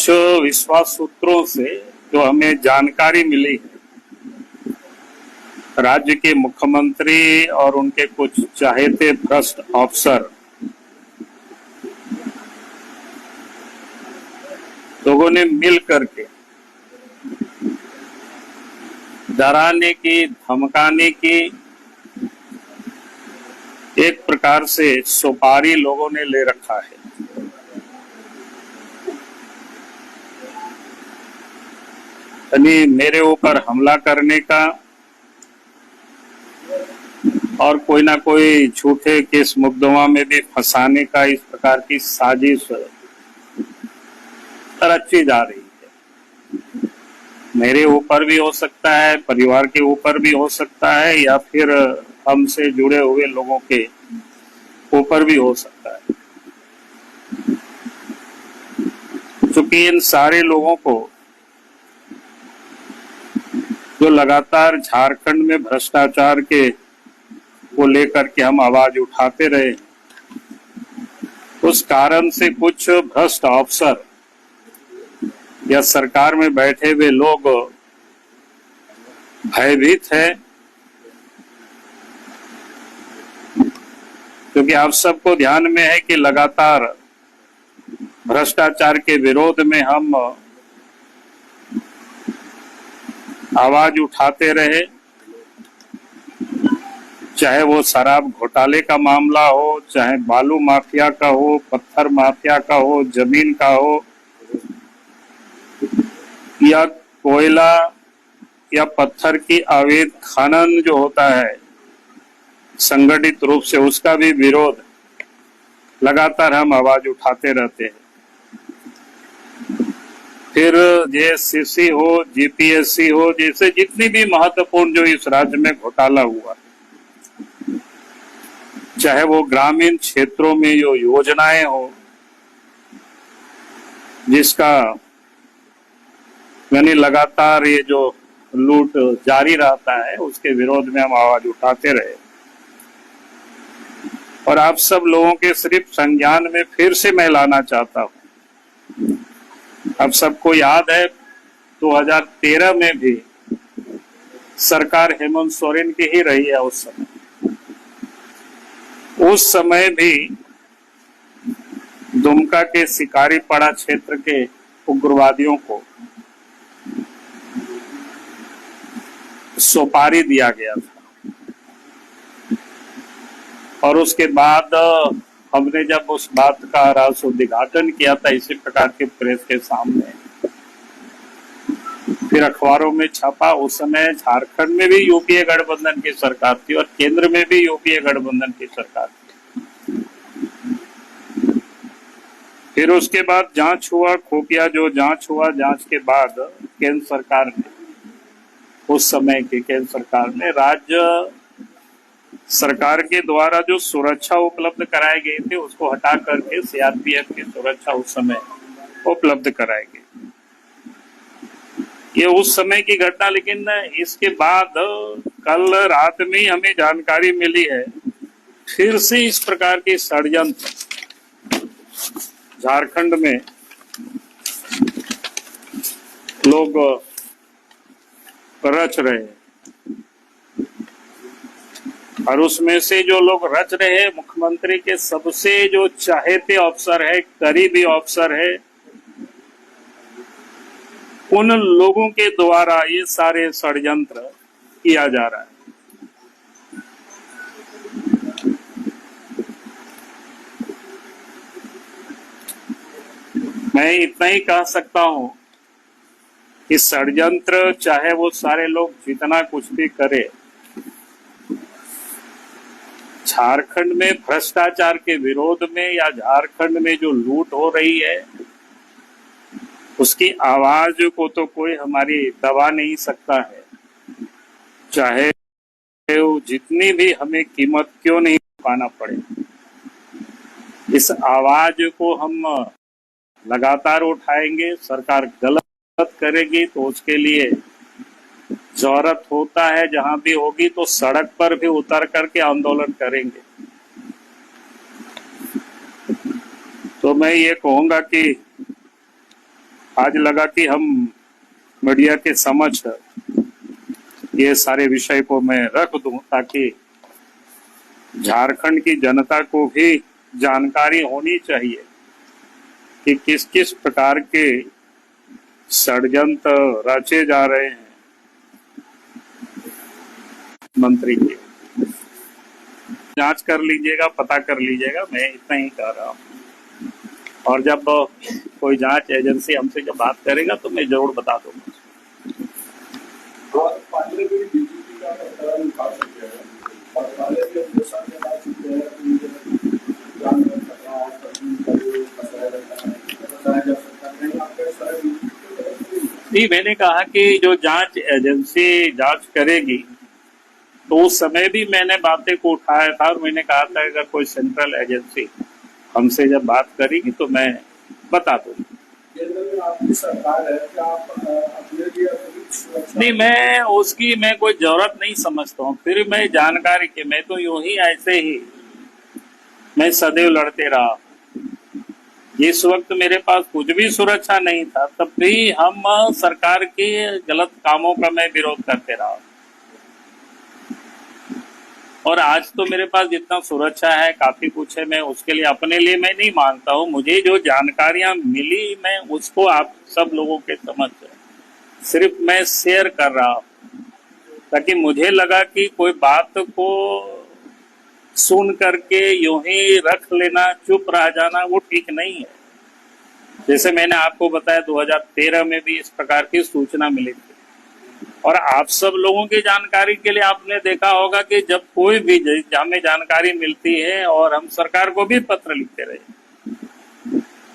कुछ विश्वास सूत्रों से जो हमें जानकारी मिली है, राज्य के मुख्यमंत्री और उनके कुछ चाहेते भ्रष्ट अफसर लोगों ने मिल करके डराने की, धमकाने की एक प्रकार से सुपारी लोगों ने ले रखा है। यानी मेरे ऊपर हमला करने का और कोई ना कोई झूठे केस मुकदमा में भी फंसाने का इस प्रकार की साजिश रची जा रही है। मेरे ऊपर भी हो सकता है, परिवार के ऊपर भी हो सकता है, या फिर हमसे जुड़े हुए लोगों के ऊपर भी हो सकता है। क्योंकि इन सारे लोगों को जो लगातार झारखंड में भ्रष्टाचार के को लेकर के हम आवाज उठाते रहे, उस कारण से कुछ भ्रष्ट अफसर या सरकार में बैठे हुए लोग भयभीत है। क्योंकि आप सबको ध्यान में है कि लगातार भ्रष्टाचार के विरोध में हम आवाज उठाते रहे, चाहे वो शराब घोटाले का मामला हो, चाहे बालू माफिया का हो, पत्थर माफिया का हो, जमीन का हो, या कोयला या पत्थर की अवैध खनन जो होता है संगठित रूप से, उसका भी विरोध लगातार हम आवाज उठाते रहते हैं। फिर जेएससीसी हो, जीपीएससी हो, जैसे जितनी भी महत्वपूर्ण जो इस राज्य में घोटाला हुआ, चाहे वो ग्रामीण क्षेत्रों में जो योजनाएं हो जिसका यानी लगातार ये जो लूट जारी रहता है, उसके विरोध में हम आवाज उठाते रहे। और आप सब लोगों के सिर्फ संज्ञान में फिर से मैं लाना चाहता हूं। आप सबको याद है 2013 में भी सरकार हेमंत सोरेन की ही रही है। उस समय भी दुमका के शिकारीपाड़ा क्षेत्र के उग्रवादियों को सुपारी दिया गया था, और उसके बाद हमने जब उस बात का राज उद्घाटन किया था इसी प्रकार के प्रेस के सामने, फिर अखबारों में छपा। उस समय झारखंड में भी यूपीए गठबंधन की सरकार थी और केंद्र में भी यूपीए गठबंधन की सरकार थी। फिर उसके बाद जांच हुआ, खुफिया जो जांच हुआ, जांच के बाद केंद्र सरकार ने, उस समय की केंद्र सरकार ने राज्य सरकार के द्वारा जो सुरक्षा उपलब्ध कराई गई थी उसको हटा करके सीआरपीएफ की सुरक्षा उस समय उपलब्ध कराई गई। ये उस समय की घटना। लेकिन इसके बाद कल रात में ही हमें जानकारी मिली है फिर से इस प्रकार के षड्यंत्र झारखंड में लोग रच रहे हैं, और उसमें से जो लोग रच रहे हैं, मुख्यमंत्री के सबसे जो चाहेते अफसर है, करीबी अफसर है, उन लोगों के द्वारा ये सारे षड्यंत्र किया जा रहा है। मैं इतना ही कह सकता हूं कि षड्यंत्र चाहे वो सारे लोग जितना कुछ भी करे, झारखंड में भ्रष्टाचार के विरोध में या झारखंड में जो लूट हो रही है उसकी आवाज को तो कोई हमारी दबा नहीं सकता है, चाहे वो जितनी भी हमें कीमत क्यों नहीं चुकाना पड़े। इस आवाज को हम लगातार उठाएंगे। सरकार गलत करेगी तो उसके लिए जरूरत होता है, जहां भी होगी तो सड़क पर भी उतर करके आंदोलन करेंगे। तो मैं ये कहूंगा कि आज लगा कि हम मीडिया के समक्ष ये सारे विषय को मैं रख दूं ताकि झारखंड की जनता को भी जानकारी होनी चाहिए कि किस किस प्रकार के षड्यंत्र रचे जा रहे हैं मंत्री के। जांच कर लीजिएगा, पता कर लीजिएगा, मैं इतना ही कह रहा हूँ। और जब कोई जांच एजेंसी हमसे जब बात करेगा तो मैं जरूर बता दूंगा। नहीं, मैंने कहा कि जो जांच एजेंसी जांच करेगी तो उस समय भी मैंने बातें को उठाया था और मैंने कहा था अगर कोई सेंट्रल एजेंसी हमसे जब बात करेगी तो मैं बता दूंगा। आपकी सरकार है कि आप अपने लिए नहीं, मैं कोई जरूरत नहीं समझता हूँ। फिर मैं जानकारी के मैं तो यूं ही ऐसे ही मैं सदैव लड़ते रहा। जिस वक्त मेरे पास कुछ भी सुरक्षा नहीं था तब भी हम सरकार के गलत कामों का मैं विरोध करते रहा। और आज तो मेरे पास जितना सुरक्षा है काफी कुछ है, मैं उसके लिए अपने लिए मैं नहीं मांगता हूँ। मुझे जो जानकारियां मिली मैं उसको आप सब लोगों के समक्ष सिर्फ मैं शेयर कर रहा हूँ ताकि मुझे लगा कि कोई बात को सुन करके यूं ही रख लेना, चुप रह जाना, वो ठीक नहीं है। जैसे मैंने आपको बताया 2013 में भी इस प्रकार की सूचना मिली थी। और आप सब लोगों की जानकारी के लिए आपने देखा होगा कि जब कोई भी हमें जानकारी मिलती है और हम सरकार को भी पत्र लिखते रहे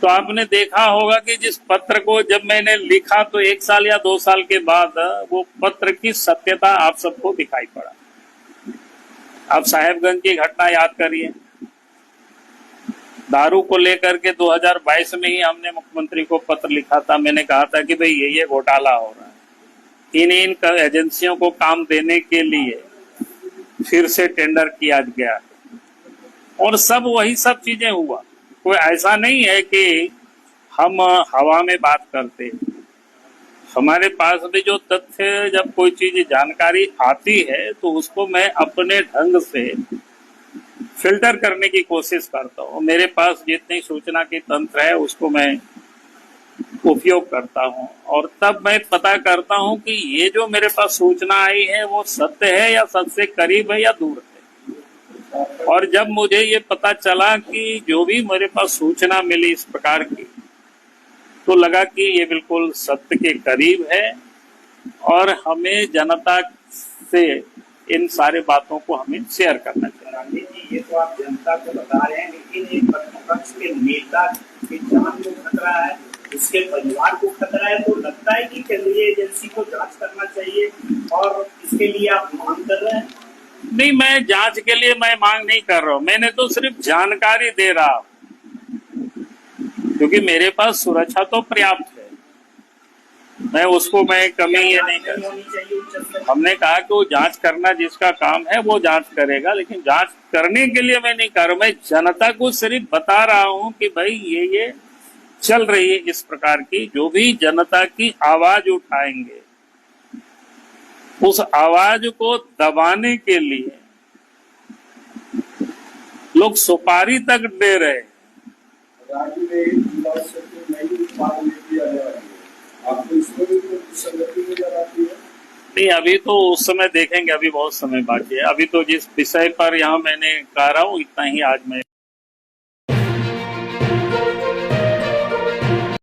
तो आपने देखा होगा कि जिस पत्र को जब मैंने लिखा तो 1 साल या 2 साल के बाद वो पत्र की सत्यता आप सबको दिखाई पड़ा। आप साहेबगंज की घटना याद करिए। दारू को लेकर के 2022 में ही हमने मुख्यमंत्री को पत्र लिखा था। मैंने कहा था कि भाई ये घोटाला हो रहा है, इन एजेंसियों को काम देने के लिए फिर से टेंडर किया गया और सब वही सब चीजें हुआ। कोई ऐसा नहीं है कि हम हवा में बात करते। हमारे पास भी जो तथ्य, जब कोई चीज जानकारी आती है तो उसको मैं अपने ढंग से फिल्टर करने की कोशिश करता हूँ। मेरे पास जितनी सूचना की तंत्र है उसको मैं उपयोग करता हूँ और तब मैं पता करता हूँ कि ये जो मेरे पास सूचना आई है वो सत्य है या सत्य से करीब है या दूर है। और जब मुझे ये पता चला कि जो भी मेरे पास सूचना मिली इस प्रकार की तो लगा कि ये बिल्कुल सत्य के करीब है और हमें जनता से इन सारे बातों को हमें शेयर करना चाहिए। ये तो आप जनता को बता रहे हैं, लेकिन एक प्रतिपक्ष के नेता की जान को खतरा है, उसके परिवार को खतरा है, तो लगता है कि केंद्रीय एजेंसी को जांच करना चाहिए और इसके लिए आप मांग कर रहे हैं? नहीं, मैं जांच के लिए मैं मांग नहीं कर रहा हूँ। मैंने तो सिर्फ जानकारी दे रहा हूँ क्योंकि मेरे पास सुरक्षा तो पर्याप्त है। मैं उसको मैं कमी ये नहीं कर। हमने कहा कि वो जांच करना जिसका काम है वो जांच करेगा, लेकिन जांच करने के लिए मैं नहीं कर रहा। मैं जनता को सिर्फ बता रहा हूँ कि भाई ये चल रही है इस प्रकार की। जो भी जनता की आवाज उठाएंगे उस आवाज को दबाने के लिए लोग सुपारी तक दे रहे। नहीं, अभी तो उस समय देखेंगे, अभी बहुत समय बाकी है। अभी तो जिस विषय पर यहाँ मैंने कह रहा हूँ इतना ही आज मैं